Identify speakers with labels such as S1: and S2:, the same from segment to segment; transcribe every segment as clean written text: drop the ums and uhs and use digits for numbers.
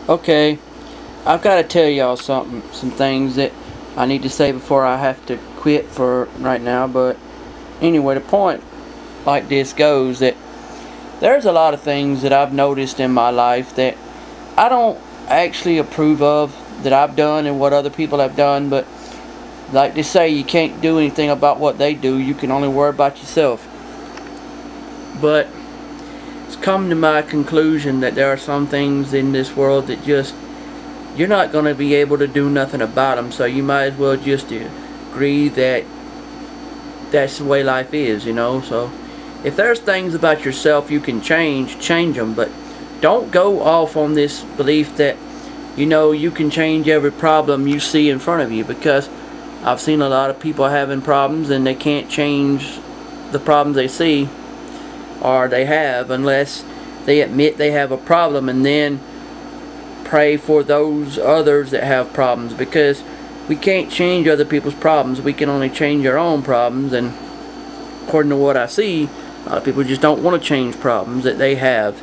S1: Okay, I've got to tell y'all some things that I need to say before I have to quit for right now. But anyway, the point like this goes that there's a lot of things that I've noticed in my life that I don't actually approve of that I've done and what other people have done. But like they say, you can't do anything about what they do. You can only worry about yourself. But it's come to my conclusion that there are some things in this world that just you're not going to be able to do nothing about them, so you might as well just agree that that's the way life is, you know. So if there's things about yourself you can change them, but don't go off on this belief that, you know, you can change every problem you see in front of you, because I've seen a lot of people having problems and they can't change the problems they see or they have unless they admit they have a problem and then pray for those others that have problems, because we can't change other people's problems. We can only change our own problems. And according to what I see, a lot of people just don't want to change problems that they have.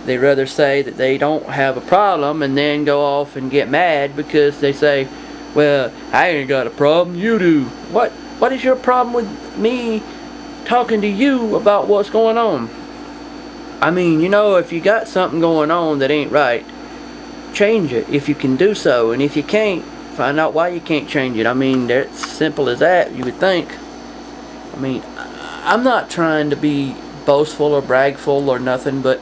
S1: They rather say that they don't have a problem and then go off and get mad because they say, well, I ain't got a problem, you do. What is your problem with me talking to you about what's going on? I mean, you know, if you got something going on that ain't right, change it if you can do so. And if you can't, find out why you can't change it. I mean, it's simple as that, you would think. I mean, I'm not trying to be boastful or bragful or nothing, but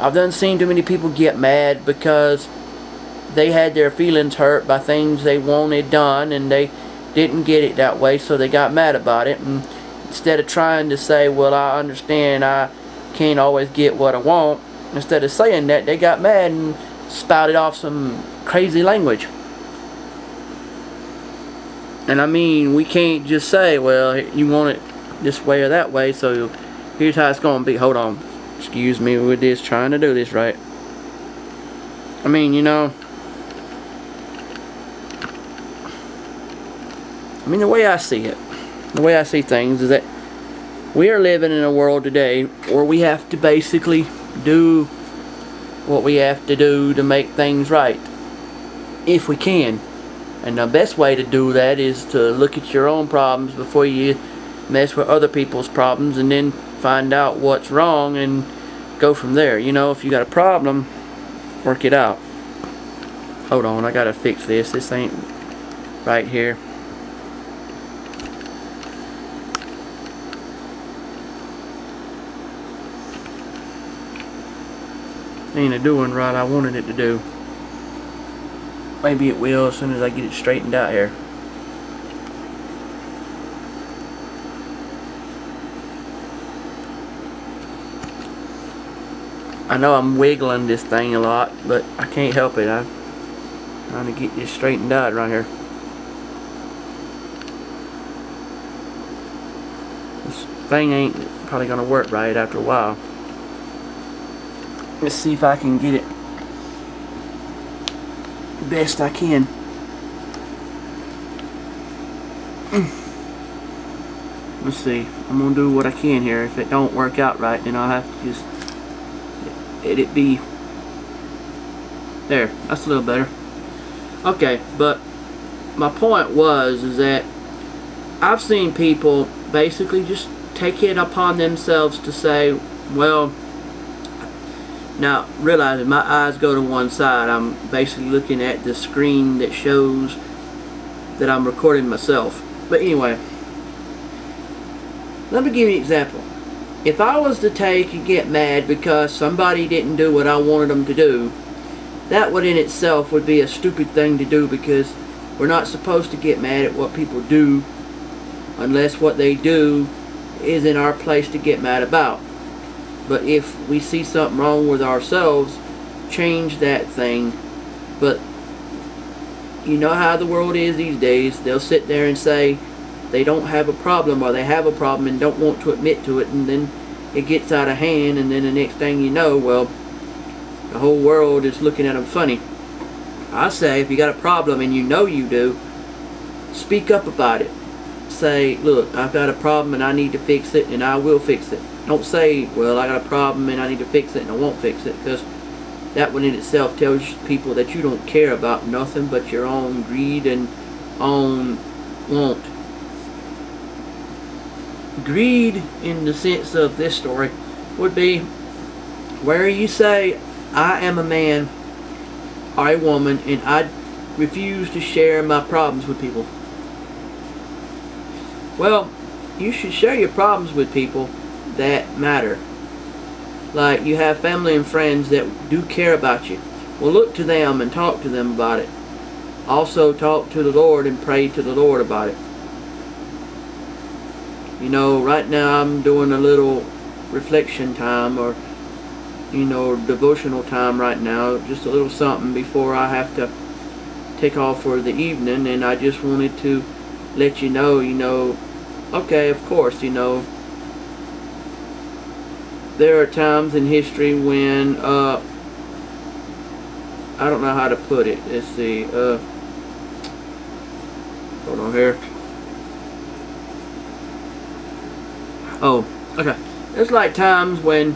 S1: I've done seen too many people get mad because they had their feelings hurt by things they wanted done and they didn't get it that way, so they got mad about it. And instead of trying to say, well, I understand I can't always get what I want, instead of saying that, they got mad and spouted off some crazy language. And I mean, we can't just say, well, you want it this way or that way, so here's how it's gonna be. Hold on, excuse me, we're just trying to do this right. I mean, you know, the way I see it, the way I see things is that we are living in a world today where we have to basically do what we have to do to make things right, if we can. And the best way to do that is to look at your own problems before you mess with other people's problems, and then find out what's wrong and go from there. You know, if you got a problem, work it out. Hold on, I gotta fix this. This ain't right here. Ain't doing right I wanted it to do. Maybe it will as soon as I get it straightened out here. I know I'm wiggling this thing a lot, but I can't help it. I'm trying to get this straightened out right here. This thing ain't probably gonna work right after a while. Let's see if I can get it best I can. Let's see. I'm gonna do what I can here. If it don't work out right, then I'll have to just let it be. There. That's a little better. Okay, but my point is that I've seen people basically just take it upon themselves to say, well, now, realizing my eyes go to one side, I'm basically looking at the screen that shows that I'm recording myself. But anyway, let me give you an example. If I was to take and get mad because somebody didn't do what I wanted them to do, that would in itself would be a stupid thing to do, because we're not supposed to get mad at what people do unless what they do is in our place to get mad about. But if we see something wrong with ourselves, change that thing. But you know how the world is these days. They'll sit there and say they don't have a problem, or they have a problem and don't want to admit to it, and then it gets out of hand, and then the next thing you know, well, the whole world is looking at them funny. I say, if you got a problem and you know you do, speak up about it. Say, look, I've got a problem and I need to fix it, and I will fix it. Don't say, well, I got a problem and I need to fix it and I won't fix it, because that one in itself tells people that you don't care about nothing but your own greed and own want. Greed, in the sense of this story, would be where you say, I am a man or a woman and I refuse to share my problems with people. Well, you should share your problems with people that matter. Like, you have family and friends that do care about you. Well, look to them and talk to them about it. Also, talk to the Lord and pray to the Lord about it. You know, right now I'm doing a little reflection time, or, you know, devotional time right now. Just a little something before I have to take off for the evening. And I just wanted to let you know, okay, of course, there are times in history when, I don't know how to put it. Let's see, hold on here. Oh, okay. There's like times when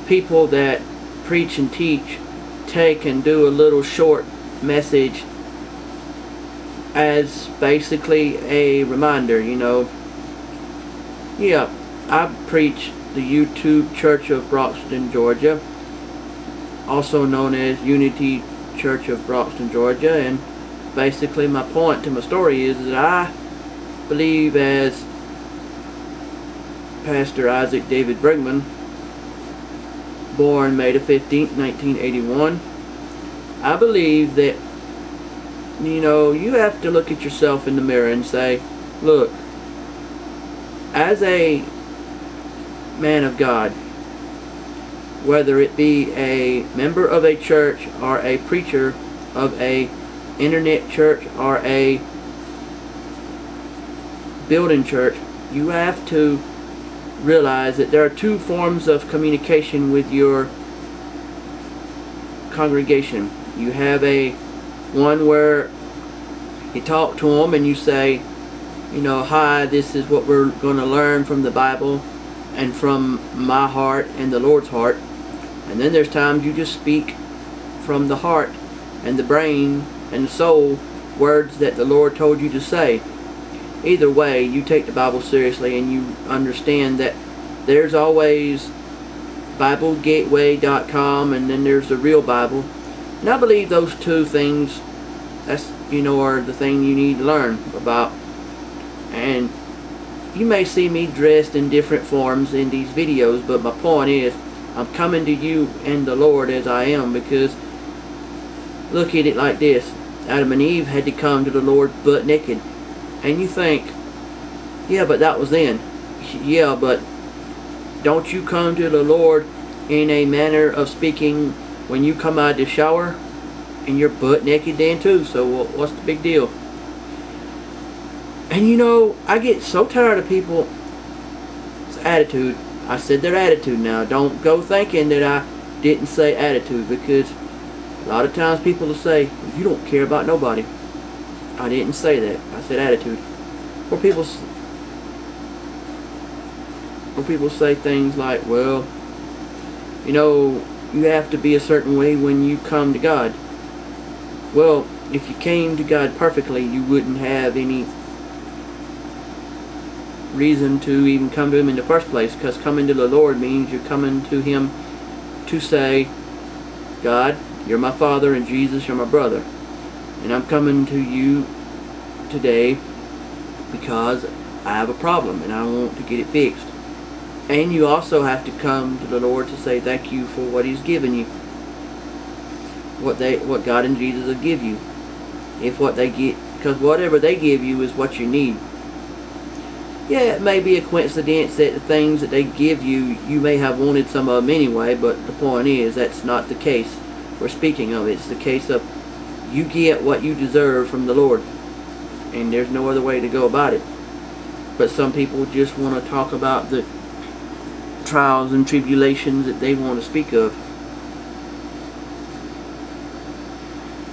S1: people that preach and teach take and do a little short message as basically a reminder, Yeah, I preach the YouTube Church of Broxton, Georgia, also known as Unity Church of Broxton, Georgia, and basically my point to my story is that I believe, as Pastor Isaac David Brigman, born May the 15th, 1981, I believe that, you have to look at yourself in the mirror and say, look, as a man of God, whether it be a member of a church or a preacher of a internet church or a building church, you have to realize that there are two forms of communication with your congregation. You have one where you talk to them and you say, hi, this is what we're going to learn from the Bible and from my heart and the Lord's heart. And then there's times you just speak from the heart and the brain and the soul, words that the Lord told you to say. Either way, you take the Bible seriously and you understand that there's always BibleGateway.com and then there's the real Bible. And I believe those two things, are the thing you need to learn about. And you may see me dressed in different forms in these videos, but my point is, I'm coming to you and the Lord as I am, because look at it like this. Adam and Eve had to come to the Lord butt naked. And you think, yeah, but that was then. Yeah, but don't you come to the Lord in a manner of speaking when you come out of the shower and you're butt naked then too? So what's the big deal? And I get so tired of people's attitude. I said their attitude now. Don't go thinking that I didn't say attitude, because a lot of times people will say, you don't care about nobody. I didn't say that. I said attitude. Or people say things like, well, you have to be a certain way when you come to God. Well, if you came to God perfectly, you wouldn't have any reason to even come to Him in the first place, because coming to the Lord means you're coming to Him to say, God, you're my Father, and Jesus, you're my brother. And I'm coming to you today because I have a problem and I want to get it fixed. And you also have to come to the Lord to say thank you for what He's given you. What God and Jesus will give you. If what they get, because whatever they give you is what you need. Yeah, it may be a coincidence that the things that they give you, you may have wanted some of them anyway, but the point is, that's not the case we're speaking of. It's the case of you get what you deserve from the Lord, and there's no other way to go about it. But some people just want to talk about the trials and tribulations that they want to speak of.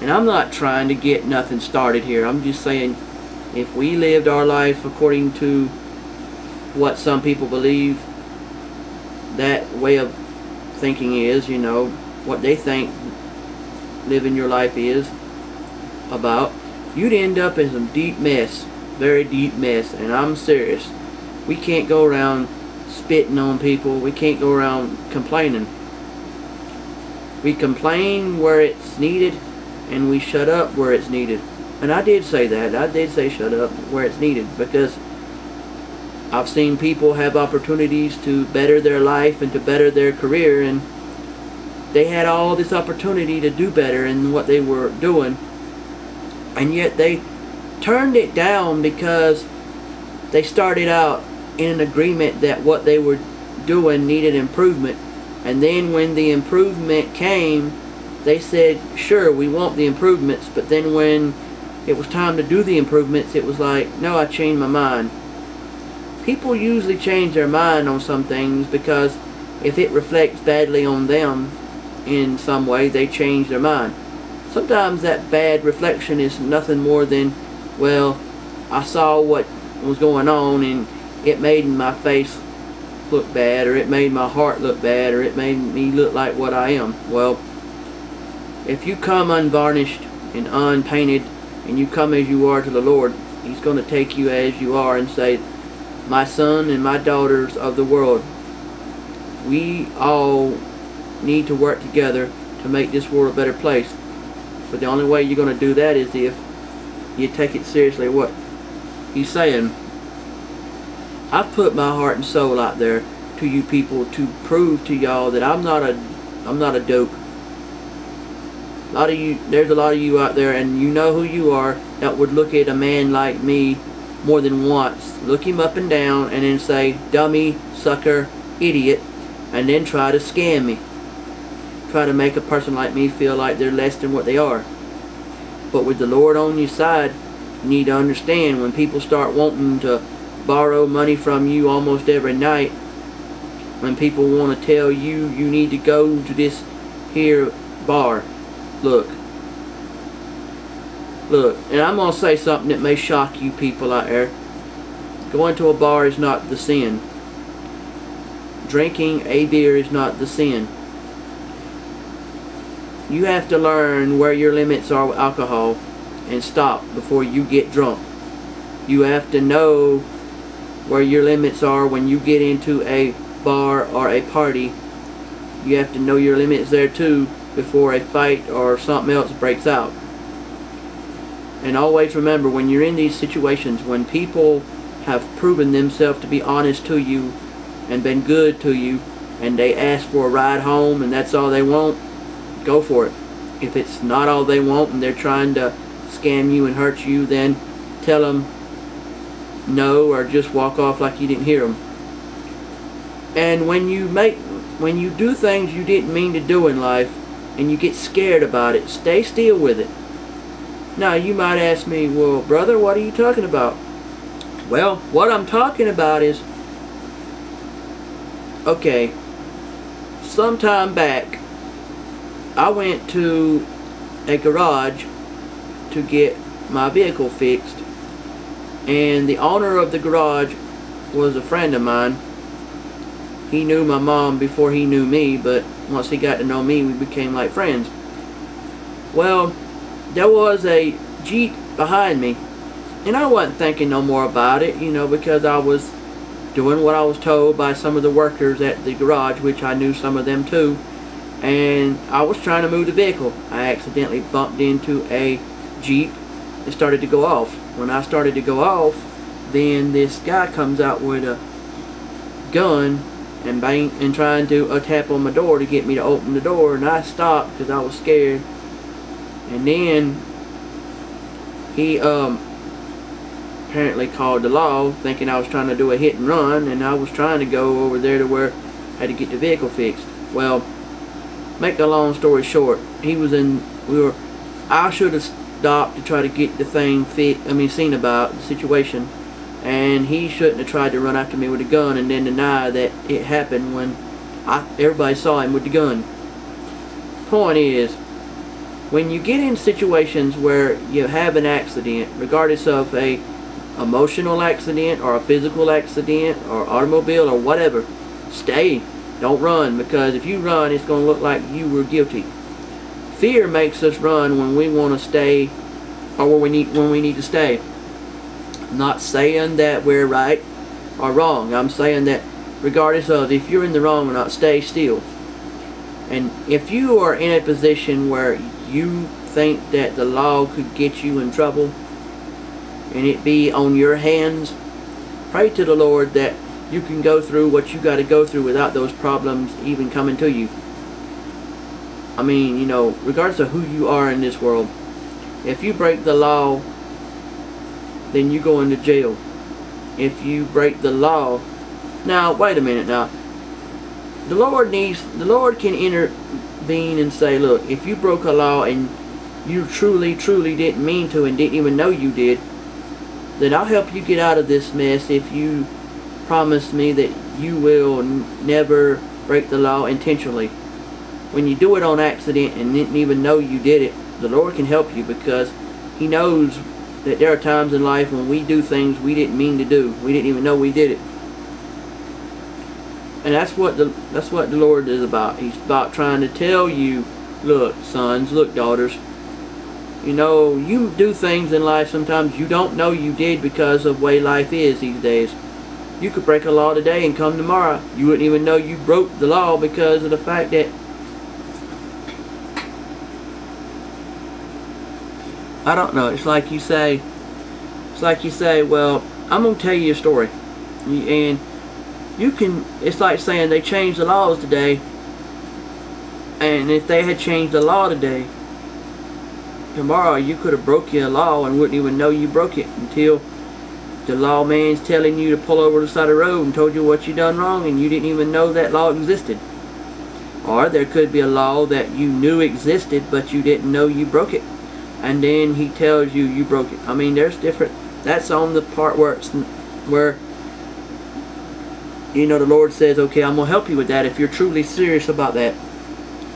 S1: And I'm not trying to get nothing started here. I'm just saying, if we lived our life according to what some people believe that way of thinking is, what they think living your life is about, you'd end up in some deep mess, very deep mess. And I'm serious. We can't go around spitting on people. We can't go around complaining. We complain where it's needed, and we shut up where it's needed. And I did say that. I did say shut up where it's needed, because I've seen people have opportunities to better their life and to better their career, and they had all this opportunity to do better in what they were doing, and yet they turned it down because they started out in an agreement that what they were doing needed improvement. And then when the improvement came, they said, sure, we want the improvements, but then when it was time to do the improvements, it was like, no, I changed my mind. People usually change their mind on some things because if it reflects badly on them in some way, they change their mind. Sometimes that bad reflection is nothing more than, well, I saw what was going on and it made my face look bad, or it made my heart look bad, or it made me look like what I am. Well, if you come unvarnished and unpainted, and you come as you are to the Lord, He's going to take you as you are and say, my son and my daughters of the world, we all need to work together to make this world a better place. But the only way you're going to do that is if you take it seriously what He's saying. I've put my heart and soul out there to you people to prove to y'all that I'm not a dope. There's a lot of you out there, and you know who you are, that would look at a man like me more than once, look him up and down, and then say, dummy, sucker, idiot, and then try to scam me. Try to make a person like me feel like they're less than what they are. But with the Lord on your side, you need to understand, when people start wanting to borrow money from you almost every night, when people want to tell you you need to go to this here bar, look, and I'm going to say something that may shock you people out there. Going to a bar is not the sin. Drinking a beer is not the sin. You have to learn where your limits are with alcohol and stop before you get drunk. You have to know where your limits are when you get into a bar or a party. You have to know your limits there too before a fight or something else breaks out. And always remember, when you're in these situations, when people have proven themselves to be honest to you and been good to you, and they ask for a ride home and that's all they want, go for it. If it's not all they want and they're trying to scam you and hurt you, then tell them no, or just walk off like you didn't hear them. And when you do things you didn't mean to do in life and you get scared about it, stay still with it. Now you might ask me, well, brother, what are you talking about? Well, what I'm talking about is, okay, sometime back I went to a garage to get my vehicle fixed, and the owner of the garage was a friend of mine. He knew my mom before he knew me, but once he got to know me, we became like friends. Well, there was a Jeep behind me, and I wasn't thinking no more about it, you know, because I was doing what I was told by some of the workers at the garage, which I knew some of them too, and I was trying to move the vehicle. I accidentally bumped into a Jeep and started to go off. When I started to go off, then this guy comes out with a gun and bang, and trying to tap on my door to get me to open the door, and I stopped because I was scared. And then he apparently called the law, thinking I was trying to do a hit and run, and I was trying to go over there to where I had to get the vehicle fixed. Well, make a long story short, I should have stopped to try to get the thing seen about the situation, and he shouldn't have tried to run after me with a gun and then deny that it happened when everybody saw him with the gun. Point is, when you get in situations where you have an accident, regardless of a emotional accident or a physical accident or automobile or whatever, stay. Don't run, because if you run, it's going to look like you were guilty. Fear makes us run when we want to stay, or when we need to stay. I'm not saying that we're right or wrong. I'm saying that regardless of if you're in the wrong or not, stay still. And if you are in a position where you think that the law could get you in trouble and it be on your hands, pray to the Lord that you can go through what you got to go through without those problems even coming to you. I mean, you know, regardless of who you are in this world, if you break the law, then you go into jail. If you break the law, now wait a minute now. The Lord can intervene and say, look, if you broke a law and you truly didn't mean to and didn't even know you did, then I'll help you get out of this mess if you promise me that you will never break the law intentionally. When you do it on accident and didn't even know you did it, the Lord can help you, because He knows that there are times in life when we do things we didn't mean to do. We didn't even know we did it. And that's what the Lord is about. He's about trying to tell you, look, sons, look, daughters, you know, you do things in life sometimes you don't know you did because of the way life is these days. You could break a law today and come tomorrow, you wouldn't even know you broke the law because of the fact that, I don't know, it's like you say, well, I'm going to tell you a story. And you can, it's like saying they changed the laws today, and if they had changed the law today, tomorrow you could have broke your law and wouldn't even know you broke it until the lawman's telling you to pull over the side of the road and told you what you done wrong and you didn't even know that law existed. Or there could be a law that you knew existed but you didn't know you broke it, and then he tells you you broke it. I mean, there's different, that's on the part where you know, the Lord says, okay, I'm going to help you with that if you're truly serious about that.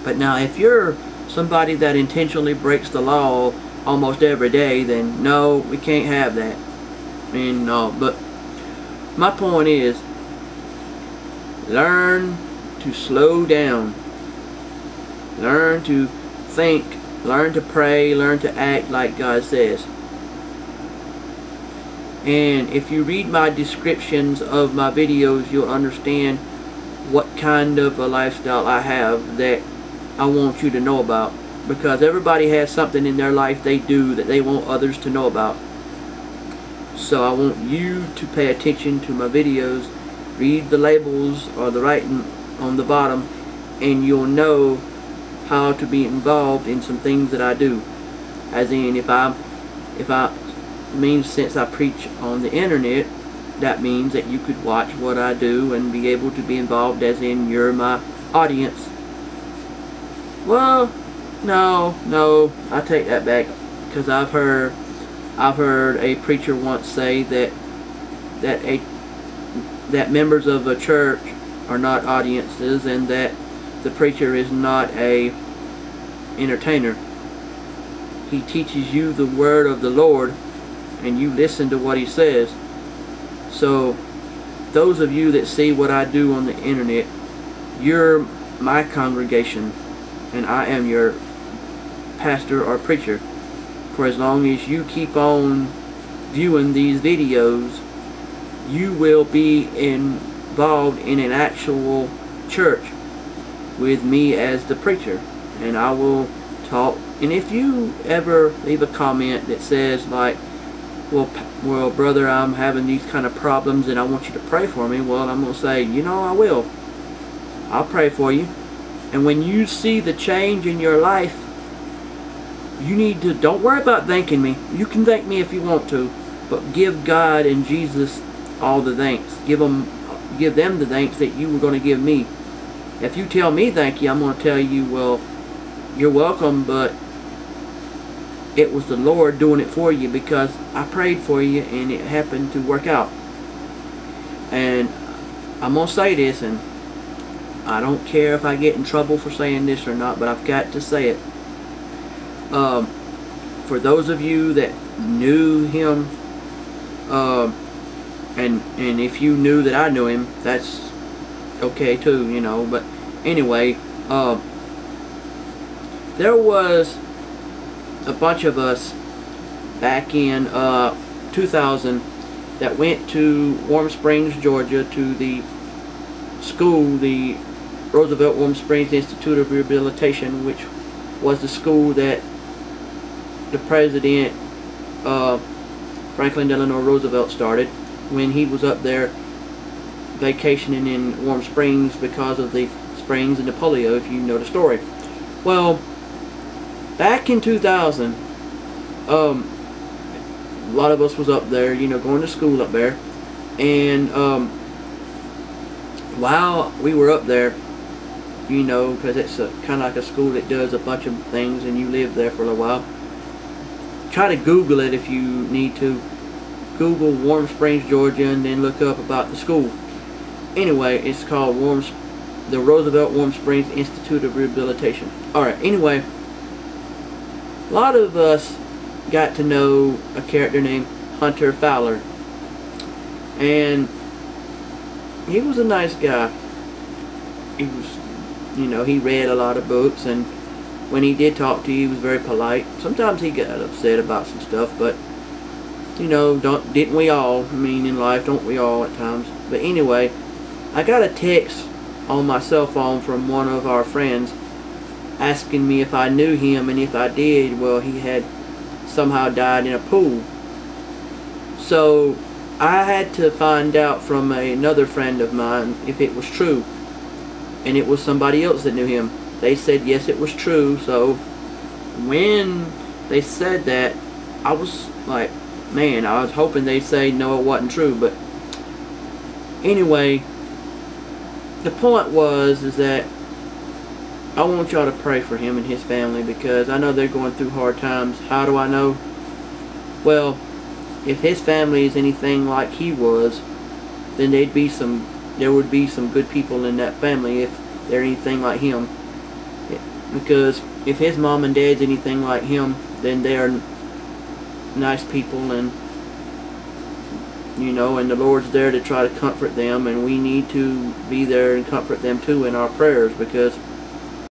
S1: But now if you're somebody that intentionally breaks the law almost every day, then no, we can't have that. And no, but my point is, learn to slow down. Learn to think. Learn to pray. Learn to act like God says. And if you read my descriptions of my videos, you'll understand what kind of a lifestyle I have that I want you to know about. Because everybody has something in their life they do that they want others to know about. So I want you to pay attention to my videos, read the labels or the writing on the bottom, and you'll know how to be involved in some things that I do. As in, since I preach on the internet, that means that you could watch what I do and be able to be involved, as in you're my audience. Well, no, I take that back, because I've heard a preacher once say that members of a church are not audiences, and that the preacher is not a entertainer. He teaches you the word of the Lord, and you listen to what he says. So those of you that see what I do on the internet, you're my congregation, and I am your pastor or preacher. For as long as you keep on viewing these videos, you will be involved in an actual church with me as the preacher, and I will talk. And if you ever leave a comment that says like, well brother, I'm having these kind of problems and I want you to pray for me, well, I'm going to say, you know, I will. I'll pray for you. And when you see the change in your life, you need to, don't worry about thanking me. You can thank me if you want to, but give God and Jesus all the thanks. Give them the thanks that you were going to give me. If you tell me thank you, I'm going to tell you, well, you're welcome, but it was the Lord doing it for you, because I prayed for you and it happened to work out. And I'm going to say this, and I don't care if I get in trouble for saying this or not, but I've got to say it. For those of you that knew him, and if you knew that I knew him, that's okay too, you know. But anyway, there was a bunch of us back in 2000 that went to Warm Springs, Georgia, to the school, the Roosevelt Warm Springs Institute of Rehabilitation, which was the school that the president Franklin Delano Roosevelt started when he was up there vacationing in Warm Springs because of the springs and the polio, if you know the story. Well, back in 2000, a lot of us was up there, you know, going to school up there, and while we were up there, you know, because it's kind of like a school that does a bunch of things, and you live there for a little while. Try to Google it if you need to. Google Warm Springs, Georgia, and then look up about the school. Anyway, it's called the Roosevelt Warm Springs Institute of Rehabilitation. Alright, anyway, a lot of us got to know a character named Hunter Fowler. And he was a nice guy. He was, you know, he read a lot of books, and when he did talk to you, he was very polite. Sometimes he got upset about some stuff, but you know, didn't we all? I mean, in life, don't we all at times? But anyway, I got a text on my cell phone from one of our friends asking me if I knew him, and if I did, well, he had somehow died in a pool. So I had to find out from another friend of mine if it was true, and it was somebody else that knew him. They said yes, it was true. So when they said that, I was like, man, I was hoping they'd say no, it wasn't true. But anyway, the point is that I want y'all to pray for him and his family, because I know they're going through hard times. How do I know? Well, if his family is anything like he was, then there would be some good people in that family if they're anything like him. Because if his mom and dad's anything like him, then they are nice people, and you know, and the Lord's there to try to comfort them, and we need to be there and comfort them too in our prayers, because